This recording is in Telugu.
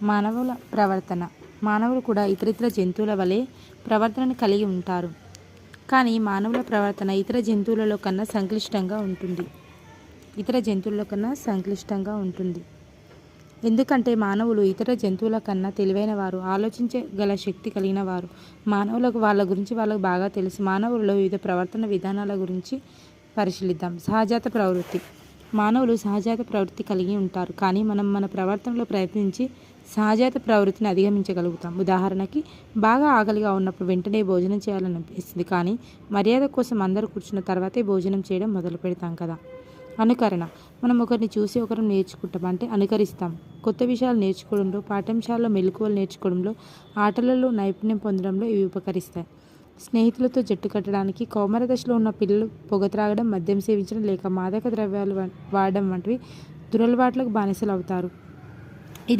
మానవుల ప్రవర్తన. మానవులు కూడా ఇతరితర జంతువుల వలె ప్రవర్తనను కలిగి ఉంటారు. కానీ మానవుల ప్రవర్తన ఇతర జంతువులలో కన్నా సంక్లిష్టంగా ఉంటుంది. ఎందుకంటే మానవులు ఇతర జంతువుల కన్నా తెలివైన వారు, ఆలోచించగల శక్తి కలిగిన వారు. మానవులకు వాళ్ళ గురించి వాళ్ళకు బాగా తెలుసు. మానవులలో వివిధ ప్రవర్తన విధానాల గురించి పరిశీలిద్దాం. సహజాత ప్రవృత్తి. మానవులు సహజాత ప్రవృత్తి కలిగి ఉంటారు. కానీ మనం మన ప్రవర్తనలో ప్రయత్నించి సహజాత ప్రవృత్తిని అధిగమించగలుగుతాం. ఉదాహరణకి, బాగా ఆకలిగా ఉన్నప్పుడు వెంటనే భోజనం చేయాలని అనిపిస్తుంది. కానీ మర్యాద కోసం అందరూ కూర్చున్న తర్వాతే భోజనం చేయడం మొదలు పెడతాం కదా. అనుకరణ. మనం ఒకరిని చూసి ఒకరు నేర్చుకుంటాం, అంటే అనుకరిస్తాం. కొత్త విషయాలు నేర్చుకోవడంలో, పాఠశాలలో మెలకువలు నేర్చుకోవడంలో, ఆటలలో నైపుణ్యం పొందడంలో ఇవి ఉపకరిస్తాయి. స్నేహితులతో జట్టు కట్టడానికి. కౌమార దశలో ఉన్న పిల్లలు పొగ త్రాగడం, మద్యం సేవించడం లేక మాదక ద్రవ్యాలు వాడడం వంటివి దురలవాట్లకు బానిసలు అవుతారు.